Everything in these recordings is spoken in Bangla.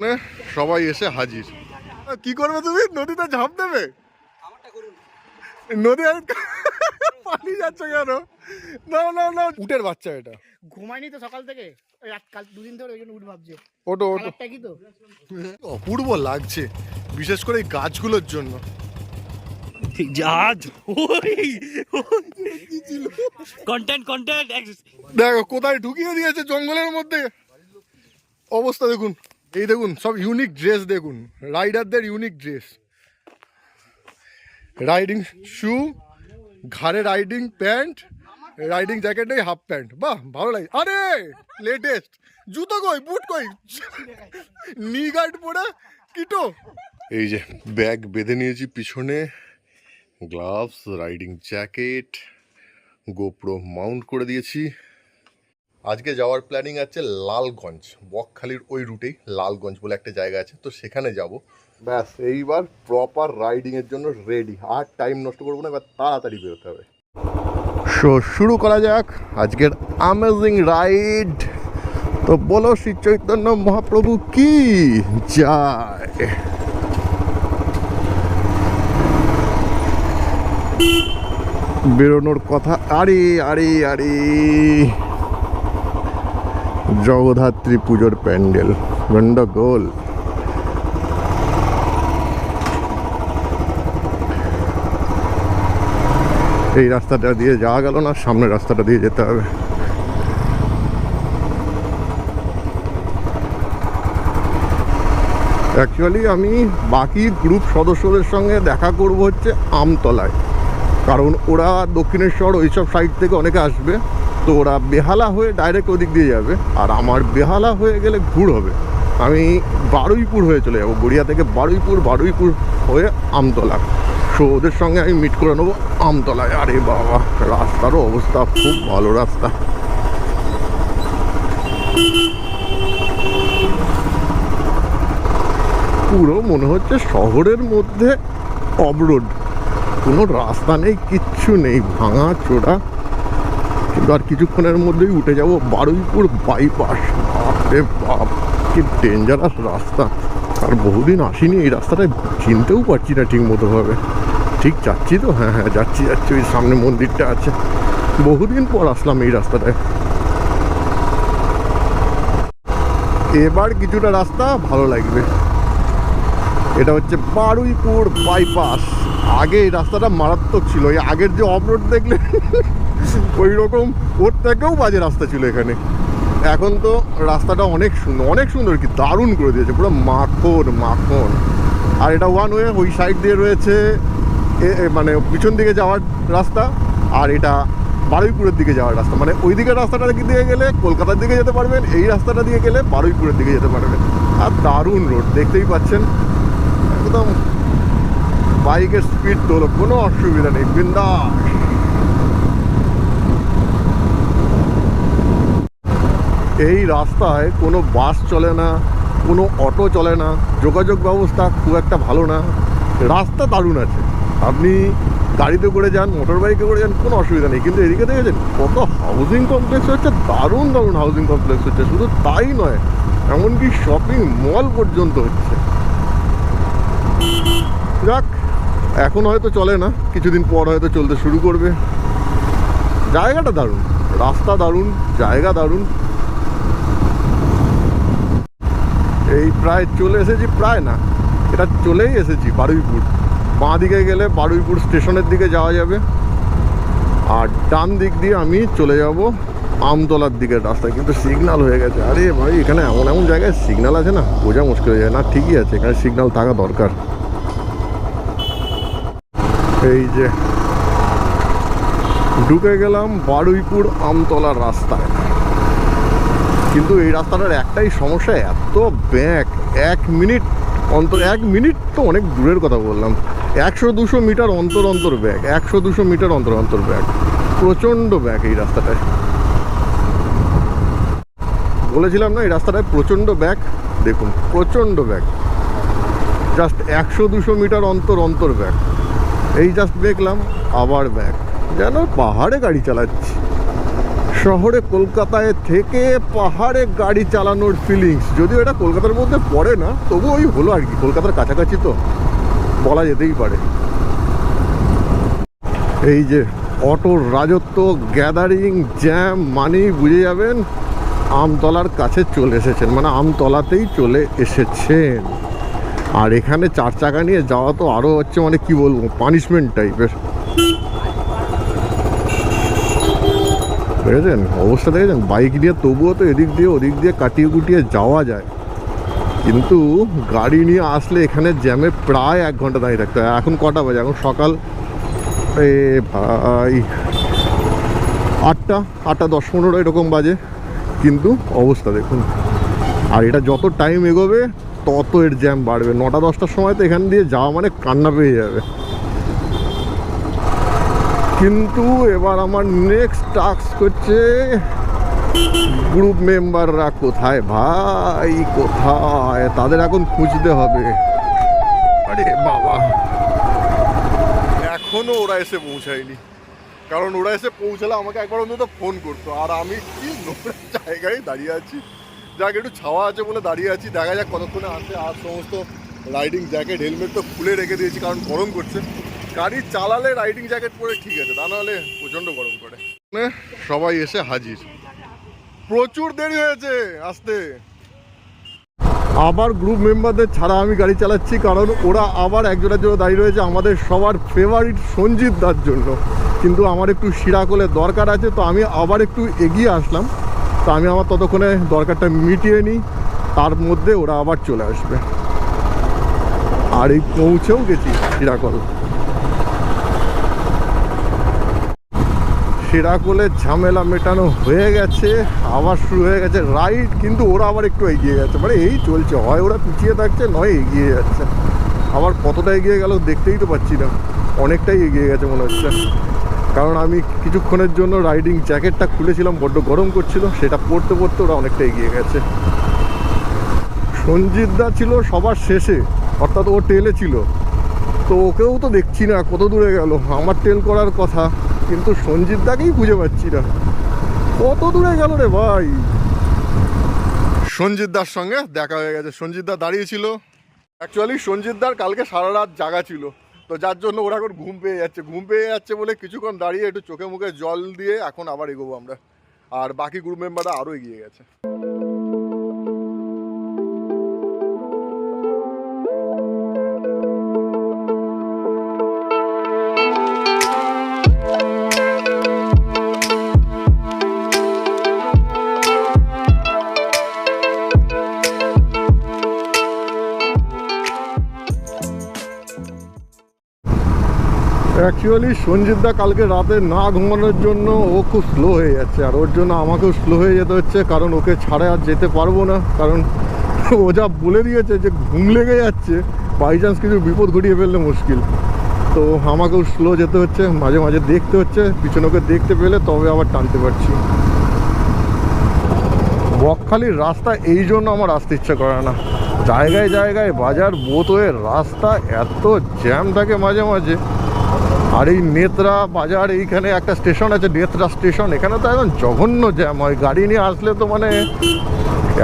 সবাই এসে হাজির। কি করবে তুমি? নদীতে ঝাঁপ দেবে? নদী আর পানি যাচ্ছে কেন? নাও নাও নাও, উটের বাচ্চা এটা। ঘুমায়নি তো সকাল থেকে, কাল দুদিন ধরে ওই জন্য উঠ ভাবছে। ওটো ওটো, কি তো অপূর্ব লাগছে, বিশেষ করে এই গাছগুলোর জন্য। জাহাজ কন্টেন্ট দেখো কোথায় ঢুকিয়ে দিয়েছে, জঙ্গলের মধ্যে। অবস্থা দেখুন, এই দেখুন সব ইউনিক ড্রেস, দেখুন রাইডারদের ইউনিক ড্রেস, রাইডিং শু, ঘাড়ে রাইডিং প্যান্ট, রাইডিং জ্যাকেট নেই, হাফ প্যান্ট। বাহ, ভালো লাগে। আরে লেটেস্ট জুতো কই, বুট কই, নি গার্ড পরে কিটো। এই যে ব্যাগ বেঁধে নিয়েছি পিছনে, gloves, riding jacket, GoPro Mount করে দিয়েছি। আজকে যাওয়ার প্ল্যানিং আছে লালগঞ্জ, বকখালির ওই রুটেই লালগঞ্জ বলে একটা জায়গা আছে, তো সেখানে যাব। ব্যাস এইবার প্রপার রাইডিংয়ের জন্য রেডি, আর টাইম নষ্ট করবো না, এবার তাড়াতাড়ি বেরোতে হবে। সো শুরু করা যাক আজকের অ্যামেজিং রাইড। তো বলো শ্রী চৈতন্য মহাপ্রভু কি যায়। বেরোনোর কথা, আরে আরে আরে, জগদ্ধাত্রী পুজোর প্যান্ডেল গন্ডগোল। এই রাস্তাটা দিয়ে যাওয়া গেল না, সামনের রাস্তাটা দিয়ে যেতে হবে। অ্যাকচুয়ালি আমি বাকি গ্রুপ সদস্যদের সঙ্গে দেখা করব হচ্ছে আমতলায়, কারণ ওরা দক্ষিণেশ্বর ওইসব সাইড থেকে অনেকে আসবে, তো ওরা বেহালা হয়ে ডাইরেক্ট ওদিক দিয়ে যাবে, আর আমার বেহালা হয়ে গেলে ঘুর হবে। আমি বারুইপুর হয়ে চলে যাবো, গড়িয়া থেকে বারুইপুর, বারুইপুর হয়ে আমতলা। সো ওদের সঙ্গে আমি মিট করে নেবো আমতলায়। আরে বাবা, রাস্তারও অবস্থা খুব ভালো রাস্তা। পুরো মনে হচ্ছে শহরের মধ্যে অবরোড, কোনো রাস্তা নেই, কিচ্ছু নেই, ভাঙা চোরা। কিন্তু আর কিছুক্ষণের মধ্যেই উঠে যাব বারুইপুর বাইপাস। বাপরে বাপ, কি ডেঞ্জারাস রাস্তা। আর বহুদিন আসিনি এই রাস্তাটায়, চিনতেও পারছি না ঠিক মতো ভাবে। ঠিক যাচ্ছি তো? হ্যাঁ হ্যাঁ, যাচ্ছি যাচ্ছি, ওই সামনে মন্দিরটা আছে। বহুদিন পর আসলাম এই রাস্তাটায়। এবার কিছুটা রাস্তা ভালো লাগবে। এটা হচ্ছে বারুইপুর বাইপাস। আগে এই রাস্তাটা মারাত্মক ছিল, এই আগের যে অফরোড দেখলে ওই রকম, ওর থেকেও বাজে রাস্তা ছিল এখানে। এখন তো রাস্তাটা অনেক সুন্দর, অনেক সুন্দর, কি দারুণ করে দিয়েছে, পুরো মাখন মাখন। আর এটা ওয়ান ওয়ে, ওই সাইড দিয়ে রয়েছে মানে পিছন দিকে যাওয়ার রাস্তা, আর এটা বারুইপুরের দিকে যাওয়ার রাস্তা। মানে ওই দিকের রাস্তাটা দিয়ে গেলে কলকাতার দিকে যেতে পারবেন, এই রাস্তাটা দিয়ে গেলে বারুইপুরের দিকে যেতে পারবেন। আর দারুণ রোড, দেখতেই পাচ্ছেন, একদম বাইকের স্পিড তোলো, কোনো অসুবিধা নেই, বিন্দাস। এই রাস্তায় কোনো বাস চলে না, কোনো অটো চলে না, যোগাযোগ ব্যবস্থা খুব একটা ভালো না। রাস্তা দারুণ আছে, আপনি গাড়িতে করে যান, মোটর বাইকে করে যান, কোনো অসুবিধা নেই। কিন্তু এদিকে দেখেছেন কত হাউজিং কমপ্লেক্স হচ্ছে, দারুণ দারুণ হাউজিং কমপ্লেক্স হচ্ছে। শুধু তাই নয়, এমনকি শপিং মল পর্যন্ত হচ্ছে। যাক, এখন হয়তো চলে না, কিছুদিন পর হয়তো চলতে শুরু করবে। জায়গাটা দারুণ, রাস্তা দারুণ, জায়গা দারুণ। এই প্রায় চলে এসেছি, প্রায় না, এটা চলেই এসেছি বারুইপুর। বাঁ দিকে গেলে বারুইপুর স্টেশনের দিকে যাওয়া যাবে, আর ডান দিক দিয়ে আমি চলে যাব আমতলার দিকের রাস্তায়। কিন্তু সিগন্যাল হয়ে গেছে। আরে ভাই, এখানে এমন এমন জায়গায় সিগন্যাল আছে না, বোঝা মুশকিল হয়ে যায়। না ঠিকই আছে, এখানে সিগন্যাল থাকা দরকার। এই যে ঢুকে গেলাম বারুইপুর আমতলার রাস্তায়। কিন্তু এই রাস্তাটার একটাই সমস্যা, এত ব্যাক। 1 মিনিট অন্তর, 1 মিনিট তো অনেক দূরের কথা বললাম, 100-200 মিটার অন্তর অন্তর ব্যাক, 100-200 মিটার অন্তর অন্তর ব্যাক। প্রচণ্ড ব্যাক এই রাস্তাটায়। বলেছিলাম না এই রাস্তাটায় প্রচণ্ড ব্যাক, দেখুন প্রচণ্ড ব্যাক। জাস্ট 100-200 মিটার অন্তর অন্তর ব্যাক। এই জাস্ট দেখলাম, আবার ব্যাক, যেন পাহাড়ে গাড়ি চালাচ্ছি। শহরে কলকাতায় থেকে পাহাড়ে গাড়ি চালানোর ফিলিংস, যদিও এটা কলকাতার মধ্যে পড়ে না, তবু ওই হলো আর কি, কলকাতার কাছাকাছি তো বলা যেতেই পারে। এই যে অটোর রাজত্ব, গ্যাদারিং, জ্যাম মানেই বুঝে যাবেন আমতলার কাছে চলে এসেছেন, মানে আমতলাতেই চলে এসেছেন। আর এখানে 4 চাকা নিয়ে যাওয়া তো আরও হচ্ছে মানে কি বলবো, পানিশমেন্ট টাইপের। দেখেছেন অবস্থা, দেখেছেন বাইক নিয়ে তবুও তো এদিক দিয়ে ওদিক দিয়ে কাটিয়ে কুটিয়ে যাওয়া যায়, কিন্তু গাড়ি নিয়ে আসলে এখানে জ্যামে প্রায় 1 ঘন্টা দাঁড়িয়ে থাকতে হয়। এখন কটা বাজে? এখন সকাল ভাই 8টা 10-15 এরকম বাজে, কিন্তু অবস্থা দেখুন। আর এটা যত টাইম এগোবে তত এর জ্যাম বাড়বে। 9টা-10টার সময় তো এখান দিয়ে যাওয়া মানে কান্না পেয়ে যাবে। কিন্তু এবার আমার নেক্সট টাস্ক হচ্ছে গ্রুপ মেম্বাররা কোথায় ভাই, কোথায়, তাদের এখন খুঁজতে হবে। আরে বাবা, এখনো ওরা এসে পৌঁছায়নি, কারণ ওরা এসে পৌঁছালে আমাকে একবার অন্তত ফোন করতো। আর আমি কি নোংরা জায়গায় দাঁড়িয়ে আছি, যাক একটু ছাওয়া আছে বলে দাঁড়িয়ে আছি, দেখা যাক কতক্ষণে আসে। আর সমস্ত রাইডিং জ্যাকেট হেলমেট তো খুলে রেখে দিয়েছি, কারণ গরম করছে। গাড়ি চালালে রাইডিং জ্যাকেট পরে ঠিক আছে, তা নাহলে প্রচণ্ড গরম করে। সবাই এসে হাজির, প্রচুর দেরি হয়েছে আসতে। আবার গ্রুপ মেম্বারদের ছাড়া আমি গাড়ি চালাচ্ছি, কারণ ওরা আবার একজনের জন্য দাঁড়িয়ে রয়েছে আমাদের সবার ফেভারিট সঞ্জিত দার জন্য। কিন্তু আমার একটু শিরাকোলের দরকার আছে, তো আমি আবার একটু এগিয়ে আসলাম। তো আমি আমার ততক্ষণে দরকারটা মিটিয়ে নিই, তার মধ্যে ওরা আবার চলে আসবে। আর এই পৌঁছেও গেছি শিরাকোল। শিরাকোলের ঝামেলা মেটানো হয়ে গেছে, আবার শুরু হয়ে গেছে রাইড। কিন্তু ওরা আবার একটু এগিয়ে যাচ্ছে, মানে এই চলছে, হয় ওরা পিছিয়ে থাকছে নয় এগিয়ে যাচ্ছে। আবার কতটা এগিয়ে গেল দেখতেই তো পাচ্ছি না, অনেকটাই এগিয়ে গেছে মনে হচ্ছে। কারণ আমি কিছুক্ষণের জন্য রাইডিং জ্যাকেটটা খুলেছিলাম, বড্ড গরম করছিল, সেটা পরতে পরতে ওরা অনেকটা এগিয়ে গেছে। সঞ্জিত দা ছিল সবার শেষে, অর্থাৎ ও টেলে ছিল, তো ওকেও তো দেখছি না কত দূরে গেল। আমার টেল করার কথা, কিন্তু সঞ্জিত দাকেই খুঁজে পাচ্ছি না, কত দূরে গেল রে ভাই। সঞ্জিত দার সঙ্গে দেখা হয়ে গেছে, সঞ্জিত দা দাঁড়িয়েছিল। অ্যাকচুয়ালি সঞ্জিত দার কালকে সারা রাত জাগা ছিল, তো যার জন্য ওরা এখন ঘুম পেয়ে যাচ্ছে বলে কিছুক্ষণ দাঁড়িয়ে একটু চোখে মুখে জল দিয়ে এখন আবার এগোবো আমরা। আর বাকি গ্রুপ মেম্বাররা আরও এগিয়ে গেছে। অ্যাকচুয়ালি সঞ্জিত দা কালকে রাতে না ঘুমানোর জন্য ও খুব স্লো হয়ে যাচ্ছে, আর ওর জন্য আমাকেও স্লো হয়ে যেতে হচ্ছে, কারণ ওকে ছাড়া আর যেতে পারবো না। কারণ ও যা বলে দিয়েছে যে ঘুম লেগে যাচ্ছে, বাই চান্স কিছু বিপদ ঘটিয়ে ফেললে মুশকিল। তো আমাকেও স্লো যেতে হচ্ছে, মাঝে মাঝে দেখতে হচ্ছে, পিছনে ওকে দেখতে পেলে তবে আবার টানতে পারছি। বকখালির রাস্তা এই জন্য আমার আসতে ইচ্ছা করে না, জায়গায় জায়গায় বাজার বোতয়ের রাস্তা এত জ্যাম থাকে মাঝে মাঝে। আর এই নেত্রা বাজার, এইখানে একটা স্টেশন আছে নেত্রা স্টেশন, এখানে তো একদম জঘন্য জ্যাম হয়। গাড়ি নিয়ে আসলে তো মানে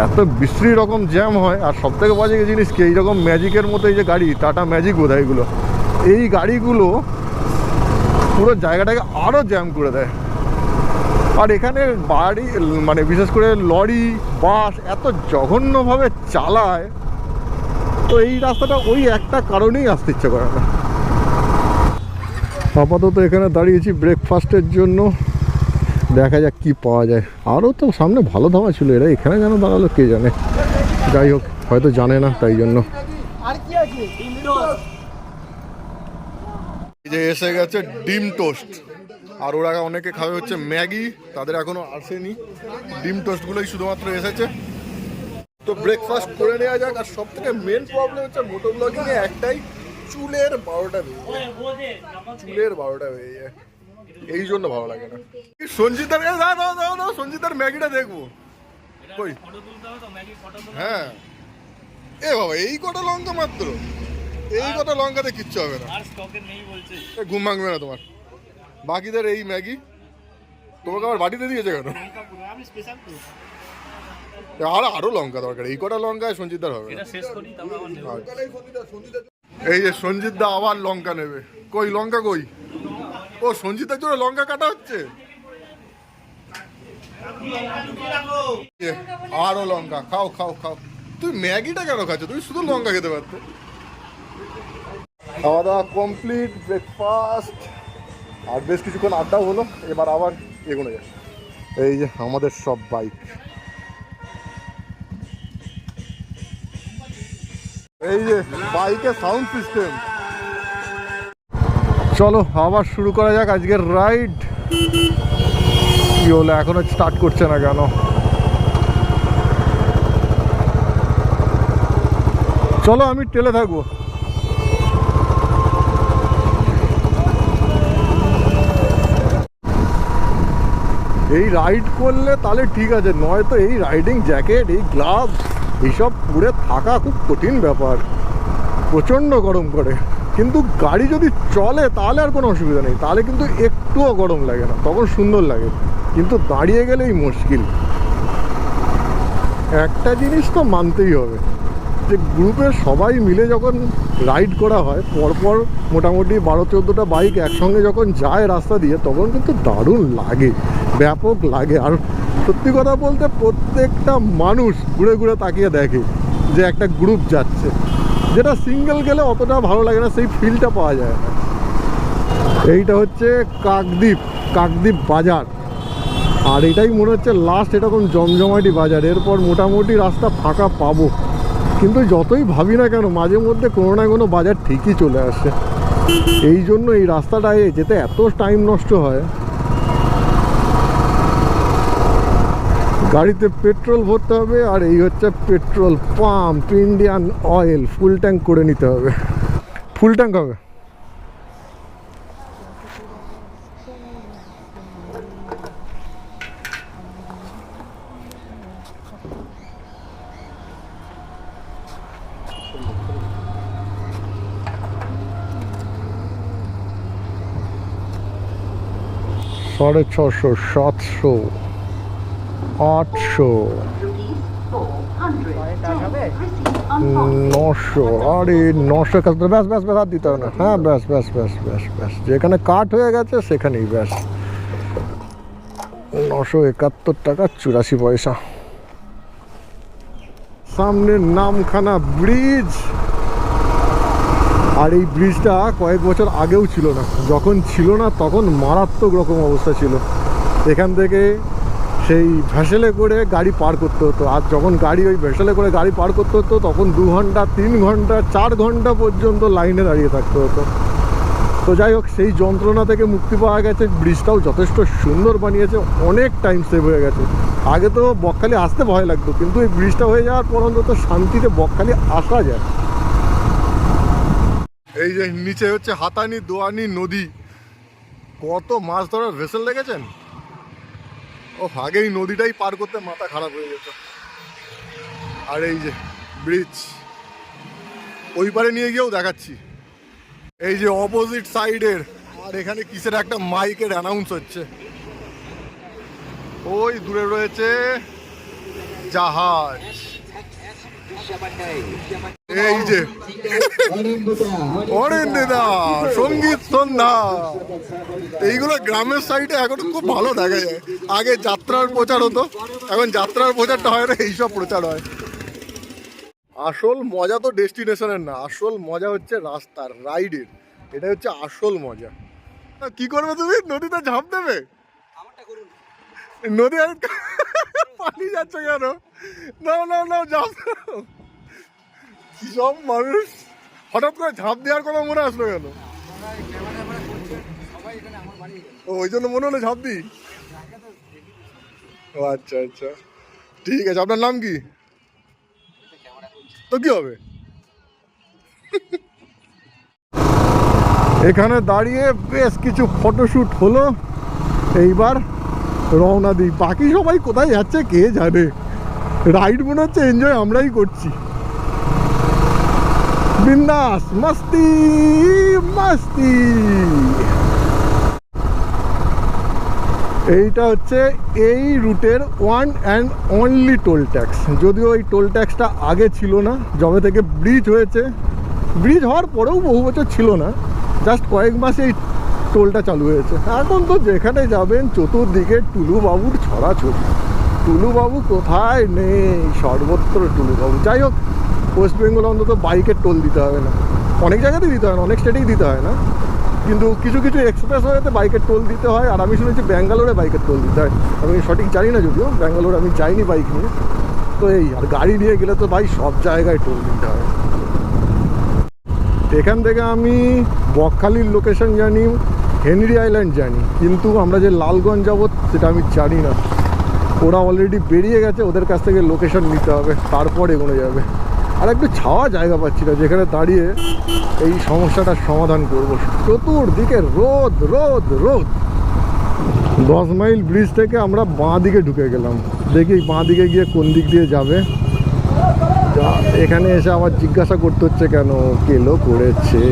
এত বিশ্রী রকম জ্যাম হয়। আর সব থেকে বাজে জিনিস কি, এইরকম ম্যাজিকের মতো এই যে গাড়ি, টাটা ম্যাজিক বোধ হয় এগুলো, এই গাড়িগুলো পুরো জায়গাটাকে আরও জ্যাম করে দেয়। আর এখানে বাড়ি মানে বিশেষ করে লরি বাস এত জঘন্যভাবে চালায়, তো এই রাস্তাটা ওই একটা কারণেই আসতে ইচ্ছে করে না। আপাতত এখানে দাঁড়িয়েছি ব্রেকফাস্টের জন্য, দেখা যাক কি পাওয়া যায়। আরও তো সামনে ভালো ধাবা ছিল, এরা এখানে যেন দাঁড়ালো কে জানে। যাই হোক, হয়তো জানে না তাই জন্য। এই যে এসে গেছে ডিম টোস্ট, আর ওরা অনেকে খাবে হচ্ছে ম্যাগি, তাদের এখনো আসেনি। ডিম টোস্টগুলোই শুধুমাত্র এসেছে, তো ব্রেকফাস্ট করে নেওয়া যাক। আর সব থেকে মেন প্রবলেম হচ্ছে মোটো ব্লগিংয়ে একটাই, চুলের 12টা বেজে যায়, এই জন্য ভালো লাগে না। সঞ্জিতার সঞ্জিতার ম্যাগিটা দেখবো কই? হ্যাঁ এ বাবা, এই কটা লঙ্কা মাত্র, এই কটা লঙ্কাতে কিচ্ছু হবে না, ঘুম ভাঙবে না তোমার। বাকিদের এই ম্যাগি তোমাকে আবার বাটিতে দিয়েছে কেন? লঙ্কা পুরো আমি স্পেশাল তো। আরো লঙ্কা দরকার, এই কটা লঙ্কায় সঞ্জিতদার হবে না। এটা শেষ করি তারপর আবার নেব। এই যে সঞ্জিতদা আবার লঙ্কা নেবে, কই লঙ্কা কই? ও সঞ্জিতার জন্য লঙ্কা কাটা হচ্ছে। আরো লঙ্কা, খাও খাও খাও। তুই ম্যাগিটা কেন খাচ্ছ? তুই শুধু লঙ্কা খেতে পারতো। খাওয়া দাওয়া কমপ্লিট, ব্রেকফাস্ট, আর বেশ কিছুক্ষণ আড্ডাও হলো। এবার আবার এগোনো যায়। এই যে আমাদের সব বাইক, এই যে বাইকে সাউন্ড সিস্টেম। চলো আবার শুরু করা যাক আজকের রাইড। কি হলো এখনো স্টার্ট করছে না কেন? চলো আমি টেলে থাকবো। এই রাইড করলে তাহলে ঠিক আছে, নয়তো এই রাইডিং জ্যাকেট, এই গ্লাভ, এইসব পরে থাকা খুব কঠিন ব্যাপার। প্রচণ্ড গরম করে, কিন্তু গাড়ি যদি চলে তাহলে আর কোনো অসুবিধা নেই, তাহলে কিন্তু একটুও গরম লাগে না, তখন সুন্দর লাগে। কিন্তু দাঁড়িয়ে গেলেই মুশকিল। একটা জিনিস তো মানতেই হবে যে গ্রুপের সবাই মিলে যখন রাইড করা হয়, পরপর মোটামুটি 12-14টা বাইক একসঙ্গে যখন যায় রাস্তা দিয়ে, তখন কিন্তু দারুণ লাগে, ব্যাপক লাগে। আর সত্যি কথা বলতে প্রত্যেকটা মানুষ ঘুরে ঘুরে তাকিয়ে দেখে যে একটা গ্রুপ যাচ্ছে, যেটা সিঙ্গেল গেলে অতটা ভালো লাগে না, সেই ফিলটা পাওয়া যায় না। এইটা হচ্ছে কাকদ্বীপ বাজার, আর এটাই মনে হচ্ছে লাস্ট এরকম জমজমাটি বাজার। এরপর মোটামুটি রাস্তা ফাঁকা পাবো, কিন্তু যতই ভাবি না কেন মাঝে মধ্যে কোনো না কোনো বাজার ঠিকই চলে আসে। এই জন্য এই রাস্তাটায় যেতে এত টাইম নষ্ট হয়। গাড়িতে পেট্রোল ভরতে হবে, আর এই হচ্ছে petrol pump, Indian oil, full tank করে নিতে হবে। ফুল ট্যাঙ্ক হবে। সাড়ে 600, 700, 800, 900। আরে 900 কাজ ব্যাস ব্যাস ব্যাস, আর দিতে হবে না। হ্যাঁ ব্যাস ব্যাস ব্যাস ব্যাস ব্যাস, যেখানে কাট হয়ে গেছে সেখানেই ব্যাস। 971 টাকা 84 পয়সা। সামনে নামখানা ব্রিজ, আর এই ব্রিজটা কয়েক বছর আগেও ছিল না। যখন ছিল না তখন মারাত্মক রকম অবস্থা ছিল। এখান থেকে সেই ভেসেলে করে গাড়ি পার করতে হতো, আর যখন গাড়ি ওই ভেসেলে করে গাড়ি পার করতে হতো তখন 2 ঘন্টা, 3 ঘন্টা, 4 ঘন্টা পর্যন্ত লাইনে দাঁড়িয়ে থাকতে হতো। তো যাই হোক, সেই যন্ত্রণা থেকে মুক্তি পাওয়া গেছে। ব্রিজটাও যথেষ্ট সুন্দর বানিয়েছে, অনেক টাইম সেভ হয়ে গেছে। আগে তো বকখালি আসতে ভয় লাগতো, কিন্তু এই ব্রিজটা হয়ে যাওয়ার পর অন্তত শান্তিতে বকখালি আসা যায়। এই যে নিচে হচ্ছে হাতানি দোয়ানি নদী, কত মাছ ধরার ভেসেল দেখেছেন? ও আগে এই নদীটাই পার করতে মাথা খারাপ হয়ে যেত। আর এই যে ব্রিজ, ওই পারে নিয়ে গিয়েও দেখাচ্ছি। এই যে অপোজিট সাইডের, আর এখানে কিসের একটা মাইকের অ্যানাউন্স হচ্ছে। ওই দূরে রয়েছে জাহাজ। এই যে অরিন্দা সঙ্গীত সন্ধ্যা, এইগুলো গ্রামের সাইডে এখন খুব ভালো দেখা যায়। আগে যাত্রার প্রচার হতো, এখন যাত্রার প্রচারটা হয় না, এইসব প্রচার হয়। আসল মজা তো ডেস্টিনেশনের না, আসল মজা হচ্ছে রাস্তার, রাইডের। এটা হচ্ছে আসল মজা। কি করবে তুমি? নদীতে ঝাঁপ দেবে? নদী আর পানি যাচ্ছে কেন? নাও নাও নাও, ঝাঁপ দাও। সব মানুষ হঠাৎ করে ঝাঁপ দেওয়ার কথা মনে আসলো কেন? ওই জন্য মনে হলো ঝাঁপ দিই। ও আচ্ছা আচ্ছা, ঠিক আছে। আপনার নাম কি? তো কি হবে? এখানে দাঁড়িয়ে বেশ কিছু ফটোশ্যুট হলো, এইবার রওনা দিই। বাকি সবাই কোথায় যাচ্ছে কে জানে। রাইড মনে হচ্ছে এনজয় আমরাই করছি। বিন্দাস মস্তি মস্তি। এইটা হচ্ছে এই রুটের one and only toll tax. যদিও এই টোল ট্যাক্সটা আগে ছিল না, যবে থেকে ব্রিজ হয়েছে, ব্রিজ হওয়ার পরেও বহু বছর ছিল না, জাস্ট কয়েক মাস এই টোলটা চালু হয়েছে। এখন তো যেখানে যাবেন চতুর্দিকে টুলুবাবুর ছড়াছড়ি। টুলুবাবু কোথায় নেই, সর্বত্র টুলুবাবু। যাই হোক, ওয়েস্ট বেঙ্গল অন্তত বাইকের টোল দিতে হবে না। অনেক জায়গাতেই দিতে হয় না, অনেক স্টেটেই দিতে হয় না, কিন্তু কিছু কিছু এক্সপ্রেস ওয়েতে বাইকের টোল দিতে হয়। আর আমি শুনেছি ব্যাঙ্গালোরে বাইকের টোল দিতে হয়। আমি সঠিক জানি না, যদিও ব্যাঙ্গালোর আমি যাইনি বাইক নিয়ে। তো এই আর গাড়ি নিয়ে গেলে তো ভাই সব জায়গায় টোল দিতে হয়। এখান থেকে আমি বকখালির লোকেশন জানি, হেনরি আইল্যান্ড জানি, কিন্তু আমরা যে লালগঞ্জ যাবো সেটা আমি জানি না। ওরা অলরেডি বেরিয়ে গেছে, ওদের কাছ থেকে লোকেশন নিতে হবে, তারপর এগোনো যাবে। আর একটু ছাওয়া জায়গা পাচ্ছি না যেখানে দাঁড়িয়ে এই সমস্যাটার সমাধান করব। চতুর্দিকে রোদ রোদ রোদ। 10 মাইল ব্রিজ থেকে আমরা বাঁ দিকে ঢুকে গেলাম। দেখি বাঁ দিকে গিয়ে কোন দিক দিয়ে যাবে। এখানে এসে আমার জিজ্ঞাসা করতে হচ্ছে কেন, কেলো করেছে।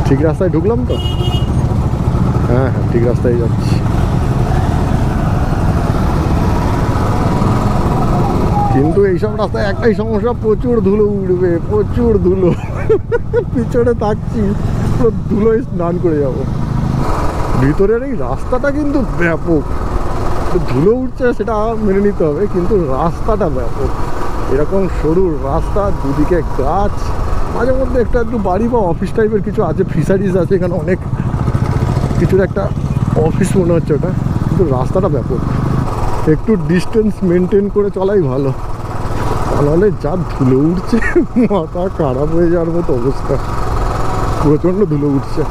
ঠিক রাস্তায় ঢুকলাম তো? হ্যাঁ হ্যাঁ, ঠিক রাস্তায় যাচ্ছি। কিন্তু এইসব রাস্তায় একটাই সমস্যা, প্রচুর ধুলো উঠবে, প্রচুর ধুলো। পিছনে থাকছি, পুরো ধুলোয় স্নান করে যাব। ভিতরের এই রাস্তাটা কিন্তু ব্যাপক। ধুলো উঠছে সেটা মেনে নিতে হবে, কিন্তু রাস্তাটা ব্যাপক। এরকম সরু রাস্তা, দুদিকে গাছ, মাঝে মধ্যে একটু বাড়ি বা অফিস টাইপের কিছু আছে, ফিশারিজ আছে এখানে, অনেক কিছুর একটা অফিস মনে হচ্ছে ওটা, কিন্তু রাস্তাটা ব্যাপক। একটু ডিস্টেন্স মেনটেন করে চলাই ভালো, তাহলে যা ধুলো উঠছে মাথা খারাপ হয়ে যাওয়ার মতো অবস্থা। প্রচণ্ড ধুলো উঠছে।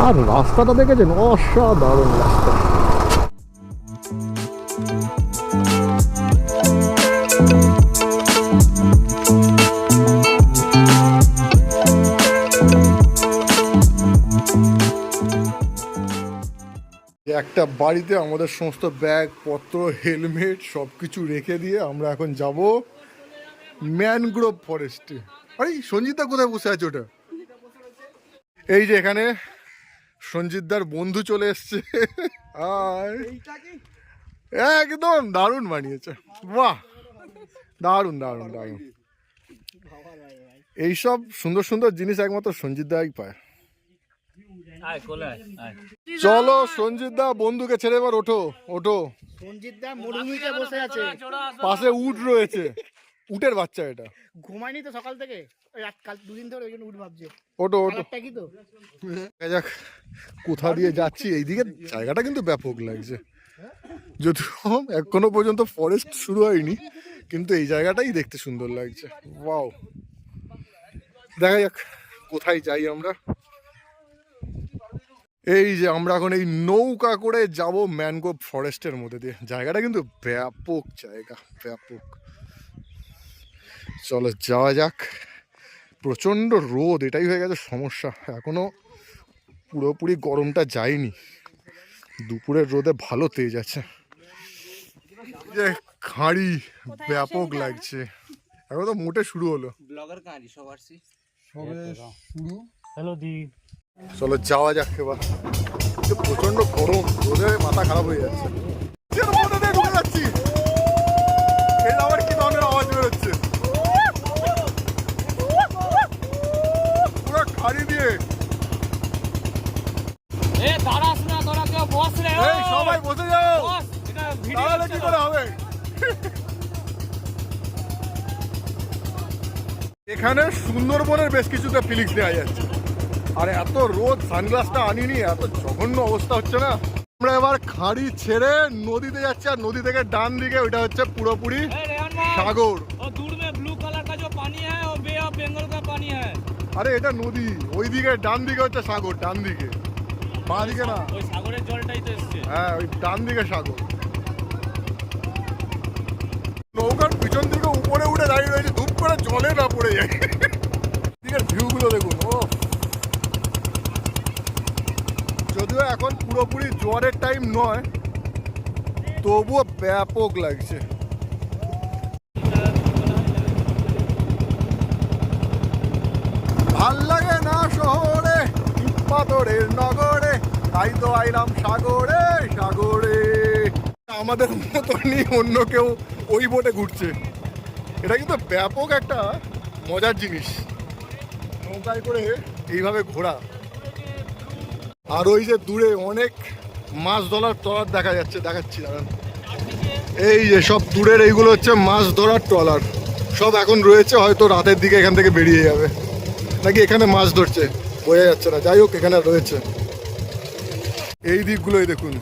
আর রাস্তাটা দেখেছেন, অসাধারণ রাস্তা। একটা বাড়িতে আমাদের সমস্ত ব্যাগ পত্র, হেলমেট সব কিছু রেখে দিয়ে আমরা এখন যাব ম্যানগ্রোভ ফরেস্টে। আরে সঞ্জিতদা কোথায় বসে আছে ওটা? এই যে এখানে সঞ্জিতদার বন্ধু চলে এসছে। আর একদম দারুণ বানিয়েছে, বাহ, দারুণ দারুণ দারুণ। এইসব সুন্দর সুন্দর জিনিস একমাত্র সঞ্জিতদাই পায়। চলো সঞ্জিতদা, বন্ধুকে ছেড়ে এবার ওঠো ওঠো। সঞ্জিতদা মরুভূমিতে বসে আছে, পাশে উট রয়েছে, উটের বাচ্চা এটা। ঘুমায়নি তো সকাল থেকে, ওই কাল 2 দিন ধরে ওই জন্য উঠ ভাবছে। ওটো ওটো, একটা কি তো যাক কোথা দিয়ে যাচ্ছি। এইদিকে জায়গাটা কিন্তু ব্যাপক লাগছে, যদিও এখনো পর্যন্ত ফরেস্ট শুরু হয়নি, কিন্তু এই জায়গাটাই দেখতে সুন্দর লাগছে। ওয়াও, দেখা যাক কোথায় যাই আমরা। এই যে আমরা এখন এই নৌকা করে যাব ম্যানগ্রোভ ফরেস্টের মধ্যে দিয়ে। জায়গাটা কিন্তু ব্যাপক জায়গা, ব্যাপক। চলো যাওয়া যাক। প্রচণ্ড রোদ, এটাই হয়ে গেছে সমস্যা। এখনো পুরোপুরি গরমটা যায়নি, দুপুরের রোদে ভালো তেজ আছে। যে খাঁড়ি ব্যাপক লাগছে, এখন তো মোটে শুরু হলো। হ্যালো দি, চলো যাওয়া যাক এবার। প্রচন্ড গরম, রোদে মাথা খারাপ হয়ে যাচ্ছে। ঢুকে যাচ্ছি, এই আবার কি ধরনের আওয়াজ বেরোচ্ছে পুরো খাড়ি দিয়ে। সবাই বসে যাও, তাহলে কি করে হবে? এখানে সুন্দরবনের বেশ কিছুটা ফিলিংস দেওয়া যাচ্ছে। আর এত রোদ, সানগ্লাসটা আনিনি, এত জঘন্য অবস্থা হচ্ছে না। আমরা এবার খাড়ি ছেড়ে নদীতে যাচ্ছি, আর নদী থেকে ডান দিকে ওইটা হচ্ছে পুরোপুরি সাগর। আরে এটা নদী, ওই দিকে ডান দিকে হচ্ছে সাগর, ডান দিকে, বাঁ দিকে না। ওই সাগরের জলটাই তো এসছে। হ্যাঁ, ওই ডান দিকে সাগর। নৌকার পিছন দিকে উপরে উঠে দাঁড়িয়ে রয়েছে, ধূপ করে জলে না পড়ে যায়। দিকের ভিউ গুলো দেখুন। ও, যদিও এখন পুরোপুরি জোয়ারের টাইম নয়, তবুও ব্যাপক লাগছে। ভাল লাগে না শহরে, পাথরের নগরে, তাই তো আইলাম সাগরে সাগরে। আমাদের মতনই অন্য কেউ ওই বোটে ঘুরছে। এটা কিন্তু ব্যাপক একটা মজার জিনিস, নৌকায় করে এইভাবে ঘোরা। আর ওই যে দূরে অনেক মাছ ধরার ট্রলার দেখা যাচ্ছে, দেখাচ্ছি দাঁড়ান। এই যে সব দূরের এইগুলো হচ্ছে মাছ ধরার ট্রলার, সব এখন রয়েছে, হয়তো রাতের দিকে এখান থেকে বেরিয়ে যাবে, নাকি এখানে মাছ ধরছে বোঝা যাচ্ছে না। যাই হোক, এখানে রয়েছে। এই দিকগুলোই দেখুন,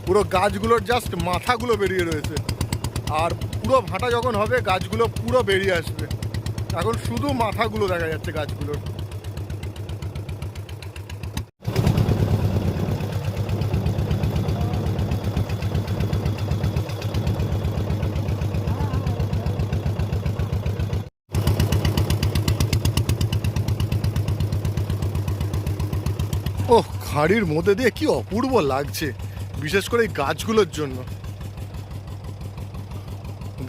পুরো গাছগুলোর জাস্ট মাথাগুলো বেরিয়ে রয়েছে, আর পুরো ভাটা যখন হবে গাছগুলো পুরো বেরিয়ে আসবে। এখন শুধু মাথাগুলো দেখা যাচ্ছে গাছগুলোর। ও, খাড়ির মধ্যে দিয়ে কি অপূর্ব লাগছে, বিশেষ করে এই গাছগুলোর জন্য।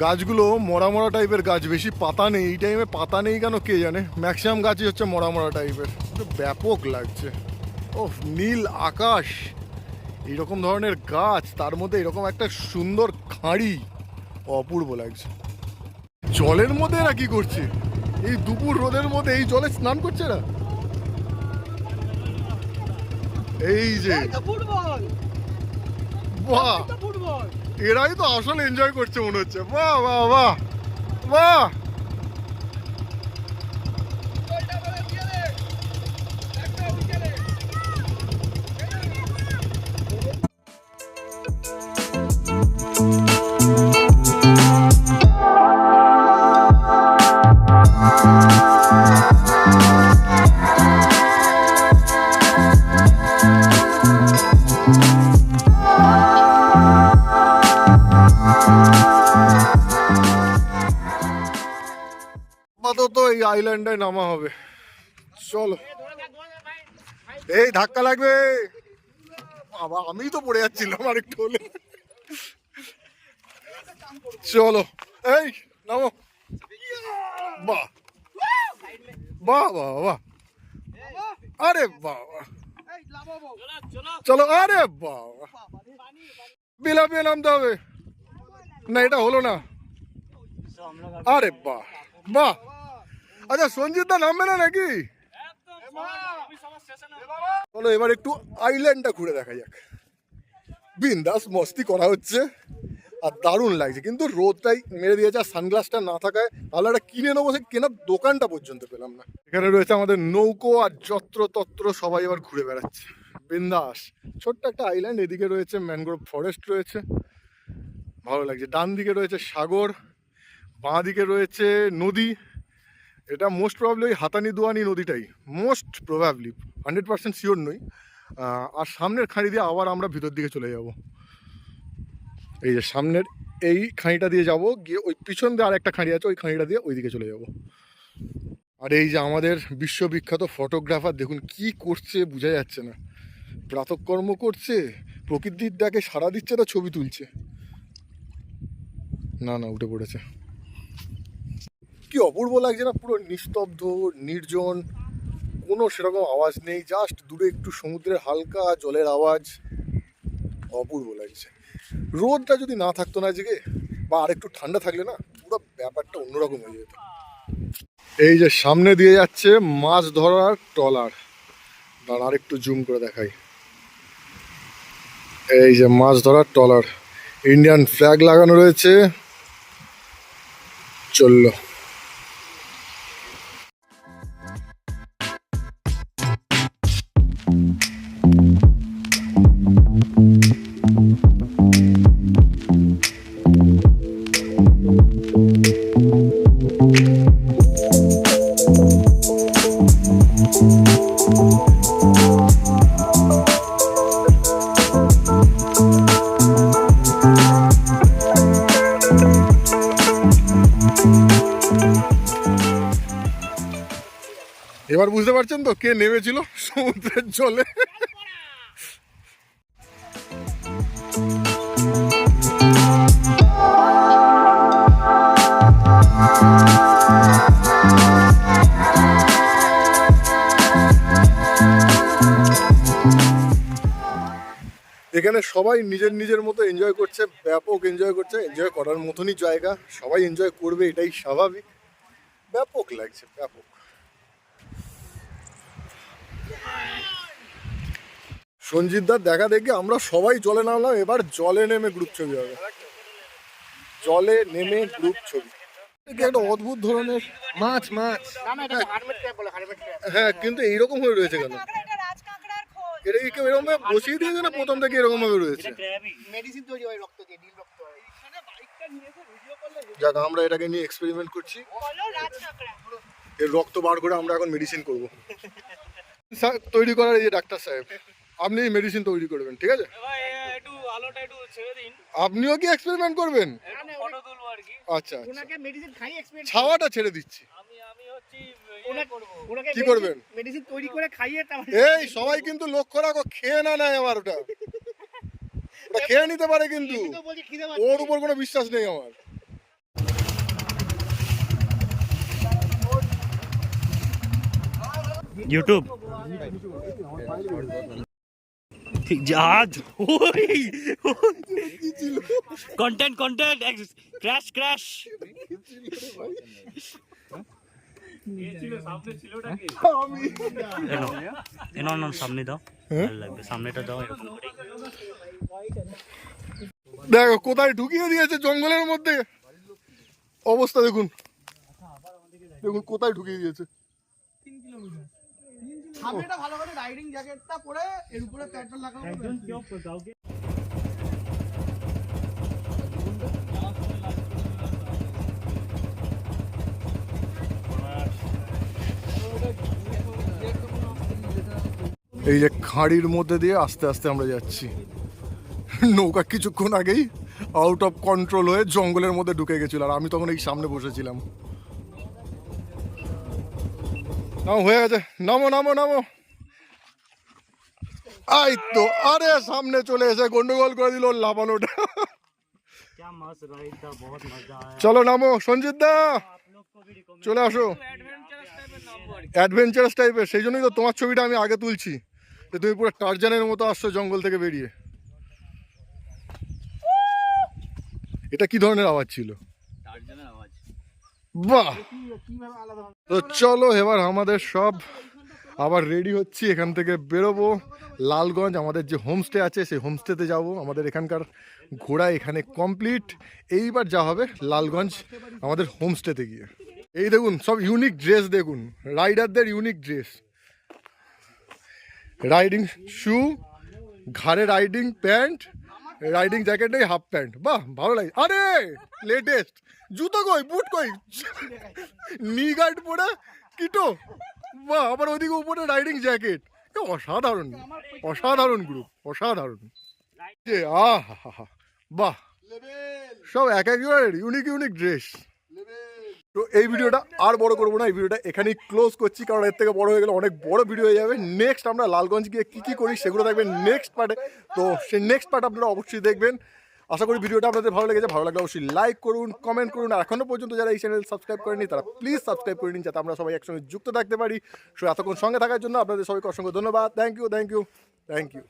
গাছগুলো মরা মরা টাইপের গাছ, বেশি পাতা নেই। এই টাইমে পাতা নেই কেন কে জানে, ম্যাক্সিমাম গাছই হচ্ছে মরা মরা টাইপের। ব্যাপক লাগছে। ও, নীল আকাশ, এইরকম ধরনের গাছ, তার মধ্যে এরকম একটা সুন্দর খাঁড়ি, অপূর্ব লাগছে। জলের মধ্যে এরা কি করছে? এই দুপুর রোদের মধ্যে এই জলে স্নান করছে না? এই যে বাহ, এরাই তো আসলে এনজয় করছে মনে হচ্ছে। বাহ বাহ বাহ বাহ। তো এই আইল্যান্ডে নামা হবে, চলো। এই ধাক্কা লাগবে বাবা, আমি তো পড়ে যাচ্ছিলাম আর একটু হলে। চলো, এই নামো। বাহ বাহ বাহ বাহ, আরে বাবা, চলো। আরে বাবা, বিলাপিয়ে নামতে হবে না, এটা হলো না। আরে বাহ বাহ। আচ্ছা, সঞ্জিত দা নামবে না নাকি? চলো এবার একটু আইল্যান্ডটা ঘুরে দেখা যাক। বিন্দাস মস্তি করা হচ্ছে আর দারুণ লাগছে, কিন্তু রোদটাই মেরে দিয়েছে। আর সানগ্লাসটা না থাকায় তাহলে একটা কিনে নেবো, সে কেনার দোকানটা পর্যন্ত পেলাম না। এখানে রয়েছে আমাদের নৌকো আর যত্র তত্র, সবাই এবার ঘুরে বেড়াচ্ছে বিন্দাস। ছোট্ট একটা আইল্যান্ড, এদিকে রয়েছে ম্যানগ্রোভ ফরেস্ট রয়েছে, ভালো লাগছে। ডান দিকে রয়েছে সাগর, বাঁ দিকে রয়েছে নদী। এটা মোস্ট প্রবাবলি ওই হাতানি দুয়ানি নদীটাই, মোস্ট প্রবাবলি, 100% শিওর নই। আর সামনের খাঁড়ি দিয়ে আবার আমরা ভিতর দিকে চলে যাব। এই যে সামনের এই খাঁড়িটা দিয়ে যাব, গিয়ে ওই পিছন দিয়ে আর একটা খাঁড়ি আছে, ওই খাঁড়িটা দিয়ে ওই দিকে চলে যাব। আর এই যে আমাদের বিশ্ববিখ্যাত ফটোগ্রাফার, দেখুন কি করছে বোঝা যাচ্ছে না, প্রাতঃকর্ম করছে, প্রকৃতির ডাকে সাড়া দিচ্ছে, না ছবি তুলছে। না না, উঠে পড়েছে। কি অপূর্ব লাগছে না, পুরো নিস্তব্ধ নির্জন, কোনো সেরকম আওয়াজ নেই, জাস্ট দূরে একটু সমুদ্রের হালকা জলের আওয়াজ, অপূর্ব লাগছে। রোদটা যদি না থাকতো না আজকে, বা আর একটু ঠান্ডা থাকলে না, পুরো ব্যাপারটা অন্যরকম হয়ে যেত। এই যে সামনে দিয়ে যাচ্ছে মাছ ধরার ট্রলার, আর আরেকটু জুম করে দেখাই। এই যে মাছ ধরার ট্রলার, ইন্ডিয়ান ফ্ল্যাগ লাগানো রয়েছে, চললো। এবার বুঝতে পারছেন তো কে নেমেছিল সমুদ্রের জলে। এখানে সবাই নিজের নিজের মতো এনজয় করছে, ব্যাপক এনজয় করছে, এনজয় করার মতনই জায়গা, সবাই এনজয় করবে এটাই স্বাভাবিক। ব্যাপক লাগছে, ব্যাপক। সঞ্জিতদার দেখা দেখে আমরা সবাই জলে নামলাম, এবার জলে নেমে গ্রুপ ছবি হবে, জলে নেমে গ্রুপ ছবি। এটা একটা অদ্ভুত ধরনের মাছ মাছ না না, এটা হারমেট ক্র্যাব বলে, হারমেট ক্র্যাব। হ্যাঁ, কিন্তু এইরকম হয়ে রয়েছে কেন? এটা কি কেউ এরকম ভাবে বসিয়ে দিয়েছে না প্রথম থেকে এরকম ভাবে রয়েছে? মেডিসিন তৈরি হয় রক্ত দিয়ে, নীল রক্ত হয়। যাক, আমরা এটাকে নিয়ে এক্সপেরিমেন্ট করছি, এর রক্ত বার করে আমরা এখন মেডিসিন করব। তৈরি করার এই যে ডাক্তার সাহেব, আপনি মেডিসিন তৈরি করবেন, ঠিক আছে? আপনিও কি এক্সপেরিমেন্ট করবেন? আচ্ছা, ওনাকে মেডিসিন খাই এক্সপেরিয়েন্স ছাওয়াটা ছেড়ে দিচ্ছি। ওনাকে কি করবেন? মেডিসিন তৈরি করে খাইয়ে তারপরে এই সবাই কিন্তু লক্ষ্য রাখো, খেয়ে না নেয় আবার ওটা খেয়ে নিতে পারে, কিন্তু তো বলছি খিদে ওর উপর কোনো বিশ্বাস নেই আমার। यूट्यूब आज कंटेंट कंटेंट क्रैश क्रैश সামনে দাও, ভালো লাগবে, সামনেটা দাও এরকম করে। দেখো কোথায় ঢুকিয়ে দিয়েছে, জঙ্গলের মধ্যে। অবস্থা দেখুন, দেখুন কোথায় ঢুকিয়ে দিয়েছে। সামনেটা ভালো করে রাইডিং জ্যাকেটটা পরে এর উপরে প্যাডটা লাগানো হবে। এই যে খাঁড়ির মধ্যে দিয়ে আস্তে আস্তে আমরা যাচ্ছি। নৌকা কিছুক্ষণ আগেই আউট অফ কন্ট্রোল হয়ে জঙ্গলের মধ্যে ঢুকে গেছিল, আর আমি তখন এই সামনে বসেছিলাম। নাও, হয়ে গেছে, নামো নামো নামো। আই তো, আরে সামনে চলে এসে গন্ডগোল করে দিল লাফানোটা। চলো নামো, সঞ্জিত দা চলে আসো। অ্যাডভেঞ্চারাস টাইপের, সেই জন্যই তো তোমার ছবিটা আমি আগে তুলছি, যে তুমি পুরো টারজানের মতো আসছো জঙ্গল থেকে বেরিয়ে। এটা কি ধরনের আওয়াজ ছিল? বাহ! তো চলো এবার আমাদের সব আবার রেডি হচ্ছি, এখান থেকে বেরোবো। লালগঞ্জ আমাদের যে হোমস্টে আছে সেই হোমস্টেতে যাব। আমাদের এখানকার ঘোরা এখানে কমপ্লিট। এইবার যা হবে লালগঞ্জ আমাদের হোমস্টেতে গিয়ে। এই দেখুন সব ইউনিক ড্রেস, দেখুন রাইডারদের ইউনিক ড্রেস, রাইডিং শু, ঘাড়ে রাইডিং প্যান্ট, রাইডিং জ্যাকেট নেই, হাফ প্যান্ট। বাহ, ভালো লাগে। আরে লেটেস্ট জুতো কই, বুট কই, নি গার্ড পরে কিটো। বাহ, আবার ওইদিকে উপরে রাইডিং জ্যাকেট। অসাধারণ, অসাধারণ গ্রুপ, অসাধারণ। আহা, বাহ, সব এক একজনের ইউনিক ইউনিক ড্রেস। তো এই ভিডিওটা আর বড় করবো না, এই ভিডিওটা এখানেই ক্লোজ করছি, কারণ এর থেকে বড় হয়ে গেলে অনেক বড় ভিডিও হয়ে যাবে। নেক্সট আমরা লালগঞ্জ গিয়ে কী করি সেগুলো দেখবেন নেক্সট পার্টে। তো সেই নেক্সট পার্ট আপনারা অবশ্যই দেখবেন। আশা করি ভিডিওটা আপনাদের ভালো লেগেছে। ভালো লাগলে অবশ্যই লাইক করুন, কমেন্ট করুন, আর এখনও পর্যন্ত যারা এই চ্যানেল সাবস্ক্রাইব করেনি তারা প্লিজ সাবস্ক্রাইব করে নিন, যাতে আমরা সবাই একসঙ্গে যুক্ত থাকতে পারি। সো এতক্ষণ সঙ্গে থাকার জন্য আপনাদের সবাইকে অসংখ্য ধন্যবাদ। Thank you, thank you, thank you.